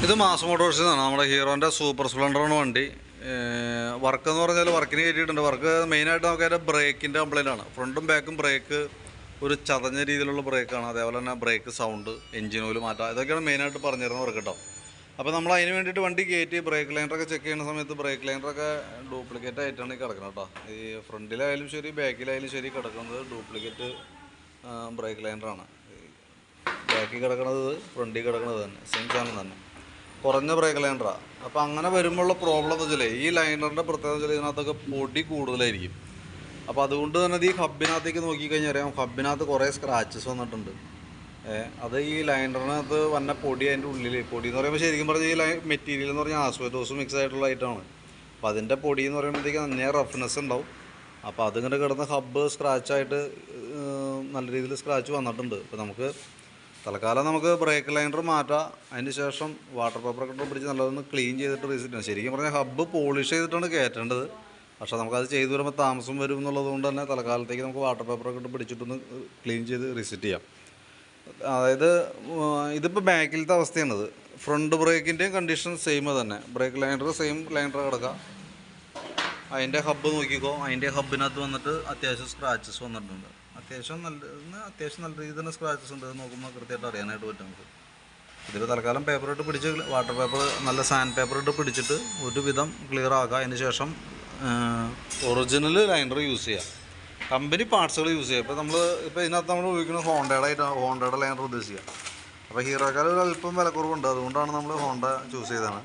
ഇത് മാസ് മോട്ടോഴ്സിൽ നിന്നാണ്. നമ്മുടെ ഹീറോൻ്റെ സൂപ്പർ സ്പ്ലെൻഡറാണ് വണ്ടി. വർക്ക് എന്ന് പറഞ്ഞാൽ വർക്കിന് കയറ്റിയിട്ടുണ്ട്. വർക്ക് മെയിനായിട്ട് നമുക്ക് അതിൻ്റെ ബ്രേക്കിൻ്റെ കംപ്ലൈൻ്റ് ആണ്. ഫ്രണ്ടും ബാക്കും ബ്രേക്ക് ഒരു ചതഞ്ഞ രീതിയിലുള്ള ബ്രേക്കാണ്. അതേപോലെ തന്നെ ബ്രേക്ക് സൗണ്ട്, എഞ്ചിൻ ഓയിൽ മാറ്റാം, ഇതൊക്കെയാണ് മെയിനായിട്ട് പറഞ്ഞു തരുന്ന വർക്ക് കേട്ടോ. അപ്പോൾ നമ്മൾ അതിന് വേണ്ടിയിട്ട് വണ്ടി കയറ്റി ബ്രേക്ക് ലൈനറൊക്കെ ചെക്ക് ചെയ്യുന്ന സമയത്ത് ബ്രേക്ക് ലൈനറൊക്കെ ഡ്യൂപ്ലിക്കേറ്റ് ആയിട്ടാണ് ഈ കിടക്കുന്നത് കേട്ടോ. ഈ ഫ്രണ്ടിലായാലും ശരി ബാക്കിലായാലും ശരി കിടക്കുന്നത് ഡ്യൂപ്ലിക്കേറ്റ് ബ്രേക്ക് ലൈനറാണ്. ബാക്കിൽ കിടക്കുന്നത് ഫ്രണ്ടിൽ കിടക്കുന്നത് തന്നെ സെയിം സാധനം തന്നെ, കുറഞ്ഞ ബ്രേക്ക് ലൈനറാണ്. അപ്പോൾ അങ്ങനെ വരുമ്പോഴുള്ള പ്രോബ്ലം എന്ന് വെച്ചാൽ ഈ ലൈനറിൻ്റെ പ്രത്യേകത വെച്ചാൽ ഇതിനകത്തൊക്കെ പൊടി കൂടുതലായിരിക്കും. അപ്പോൾ അതുകൊണ്ട് തന്നെ ഈ ഹബിനകത്തേക്ക് നോക്കിക്കഴിഞ്ഞാൽ അറിയാം, ഹബിനകത്ത് കുറേ സ്ക്രാച്ചസ് വന്നിട്ടുണ്ട്. അത് ഈ ലൈനറിനകത്ത് വന്ന പൊടി, അതിൻ്റെ ഉള്ളിൽ പൊടി എന്ന് പറയുമ്പോൾ ശരിക്കും പറഞ്ഞാൽ ഈ മെറ്റീരിയൽ എന്ന് പറഞ്ഞാൽ ആസ്ബസ്റ്റോസ് മിക്സ് ആയിട്ടുള്ള ഐറ്റമാണ്. അപ്പോൾ അതിൻ്റെ പൊടി എന്ന് പറയുമ്പോഴത്തേക്ക് നന്നേ റഫ്നെസ് ഉണ്ടാവും. അപ്പോൾ അതിങ്ങനെ കിടന്ന് ഹബ്ബ് സ്ക്രാച്ചായിട്ട് നല്ല രീതിയിൽ സ്ക്രാച്ച് വന്നിട്ടുണ്ട്. അപ്പോൾ നമുക്ക് തൽക്കാലം നമുക്ക് ബ്രേക്ക് ലൈനർ മാറ്റാം. അതിന് ശേഷം വാട്ടർ പേപ്പറൊക്കെ ഇട്ട് പിടിച്ച് നല്ലതൊന്ന് ക്ലീൻ ചെയ്തിട്ട് റീസെറ്റ് ചെയ്യാം. ശരിക്കും പറഞ്ഞാൽ ഹബ്ബ് പോളിഷ് ചെയ്തിട്ടാണ് കയറ്റേണ്ടത്. പക്ഷേ നമുക്കത് ചെയ്തു വരുമ്പോൾ താമസം വരും എന്നുള്ളത് കൊണ്ട് തന്നെ തൽക്കാലത്തേക്ക് നമുക്ക് വാട്ടർ പേപ്പറൊക്കെ ഇട്ട് പിടിച്ചിട്ടൊന്ന് ക്ലീൻ ചെയ്ത് റീസെറ്റ് ചെയ്യാം. അതായത് ഇതിപ്പോൾ ബാക്കിലത്തെ അവസ്ഥയാണിത്. ഫ്രണ്ട് ബ്രേക്കിൻ്റെയും കണ്ടീഷൻ സെയിം തന്നെ. ബ്രേക്ക് ലൈനർ സെയിം ലൈനർ കിടക്കാം. അതിൻ്റെ ഹബ്ബ് നോക്കിക്കോ, അതിൻ്റെ ഹബ്ബിനകത്ത് വന്നിട്ട് അത്യാവശ്യം സ്ക്രാച്ചസ് വന്നിട്ടുണ്ട്. അത്യാവശ്യം നല്ല രീതിയിൽ തന്നെ സ്ക്രാച്ചസ് ഉണ്ട്. നോക്കുമ്പോൾ കൃത്യമായിട്ട് അറിയാനായിട്ട് പറ്റും നമുക്ക്. ഇതിൽ തൽക്കാലം പേപ്പർ ഇട്ട് പിടിച്ച് വാട്ടർ പേപ്പർ, നല്ല സാൻഡ് പേപ്പർ ഇട്ട് പിടിച്ചിട്ട് ഒരുവിധം ക്ലിയർ ആക്കുക. അതിന് ശേഷം ഒറിജിനൽ ലൈനർ യൂസ് ചെയ്യുക, കമ്പനി പാർട്സുകൾ യൂസ് ചെയ്യുക. ഇപ്പോൾ ഇതിനകത്ത് നമ്മൾ ഉപയോഗിക്കുന്നത് ഹോണ്ടയുടെ ലൈനർ ഉദ്ദേശിക്കുക. അപ്പോൾ ഹീറോക്കാർ ഒരു അല്പം വിലക്കുറവുണ്ട്, അതുകൊണ്ടാണ് നമ്മൾ ഹോണ്ട ചൂസ് ചെയ്തതാണ്.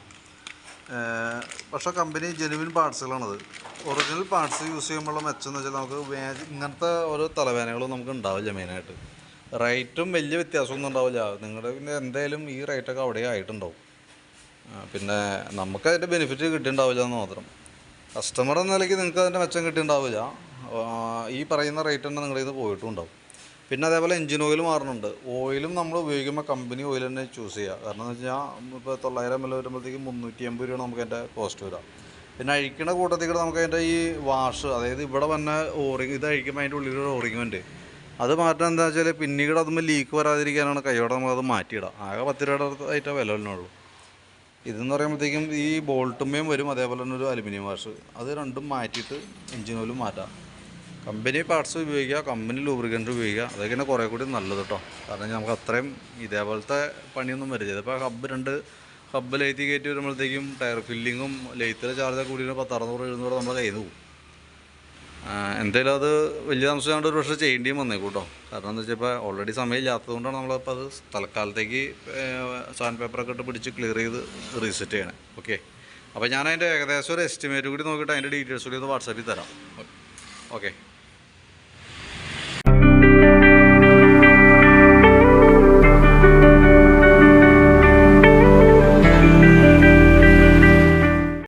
പക്ഷേ കമ്പനി ജെനുവിൻ പാർട്സുകളാണത്. ഒറിജിനൽ പാർട്സ് യൂസ് ചെയ്യുമ്പോഴുള്ള മെച്ചം എന്ന് വെച്ചാൽ നമുക്ക് ഇങ്ങനത്തെ ഓരോ തലവേദനകളും നമുക്ക് ഉണ്ടാവില്ല. മെയിനായിട്ട് റേറ്റും വലിയ വ്യത്യാസമൊന്നും ഉണ്ടാവില്ല. നിങ്ങളുടെ പിന്നെ എന്തായാലും ഈ റേറ്റൊക്കെ അവിടെ ആയിട്ടുണ്ടാവും. പിന്നെ നമുക്ക് അതിൻ്റെ ബെനിഫിറ്റ് കിട്ടിയിട്ടുണ്ടാവില്ല എന്ന് മാത്രം. കസ്റ്റമർ എന്ന നിലയ്ക്ക് നിങ്ങൾക്ക് അതിൻ്റെ മെച്ചം കിട്ടിയിട്ടുണ്ടാവില്ല. ഈ പറയുന്ന റേറ്റ് തന്നെ നിങ്ങളുടെ ഇത് പോയിട്ടുണ്ടാവും. പിന്നെ അതേപോലെ എഞ്ചിൻ ഓയിൽ മാറുന്നുണ്ട്. ഓയിലും നമ്മൾ ഉപയോഗിക്കുമ്പോൾ കമ്പനി ഓയിൽ തന്നെ ചൂസ് ചെയ്യുക. കാരണം എന്ന് വെച്ചാൽ ഇപ്പോൾ 900 ml വരുമ്പോഴത്തേക്ക് 350 രൂപയാണ് നമുക്ക് അതിൻ്റെ കോസ്റ്റ് വരിക. പിന്നെ അഴിക്കണ കൂട്ടത്തിൽ നമുക്ക് അതിൻ്റെ ഈ വാഷ്, അതായത് ഇവിടെ വന്ന ഓറിങ്, ഇത് അഴിക്കുമ്പോൾ അതിൻ്റെ ഉള്ളിലൊരു ഓറിങ്ങുണ്ട്. അത് മാറ്റാൻ എന്താ വെച്ചാൽ പിന്നീട് അതുമ്പോൾ ലീക്ക് വരാതിരിക്കാനാണ് കൈയോടെ നമ്മളത് മാറ്റിയിടാം. ആകെ 10 രൂപയുടെ ആയിട്ടേ വില ഉള്ളൂ. ഇതെന്ന് പറയുമ്പോഴത്തേക്കും ഈ ബോൾട്ടുമ്മയും വരും, അതേപോലെ തന്നെ ഒരു അലുമിനിയം വാഷ്, അത് രണ്ടും മാറ്റിയിട്ട് എഞ്ചിൻ ഓയിലും മാറ്റാം. കമ്പനി പാർട്സ് ഉപയോഗിക്കുക, കമ്പനി ലൂബ്രിക്കൻ്റ് ഉപയോഗിക്കുക, അതൊക്കെയാണ് കുറേ കൂടി നല്ലത് കേട്ടോ. കാരണം നമുക്ക് അത്രയും ഇതേപോലത്തെ പണിയൊന്നും വരില്ല. ഇതിപ്പോൾ ഹബ്ബ് ലെയ്ത്തി കയറ്റി വരുമ്പോഴത്തേക്കും ടയർ ഫില്ലിങ്ങും ലെയ്ത്തിലെ ചാർജൊക്കെ കൂടി 600-700 നമ്മുടെ കയ്യിൽ നിന്ന് പോകും. എന്തായാലും അത് വലിയ താമസിച്ചാണ്ട് ഒരു പക്ഷേ ചെയ്യേണ്ടിയും വന്നേക്കും കേട്ടോ. കാരണം എന്താ വെച്ചാൽ ഇപ്പോൾ ഓൾറെഡി സമയമില്ലാത്തത് കൊണ്ടാണ് നമ്മളിപ്പോൾ അത് തൽക്കാലത്തേക്ക് സാൻഡ് പേപ്പറൊക്കെ ഇട്ട് പിടിച്ച് ക്ലിയർ ചെയ്ത് റീസെറ്റ് ചെയ്യണം. ഓക്കെ, അപ്പോൾ ഞാൻ അതിൻ്റെ ഏകദേശം ഒരു എസ്റ്റിമേറ്റ് കൂടി നോക്കിയിട്ട് അതിൻ്റെ ഡീറ്റെയിൽസ് കൂടി ഒന്ന് വാട്സാപ്പിൽ തരാം. ഓക്കെ.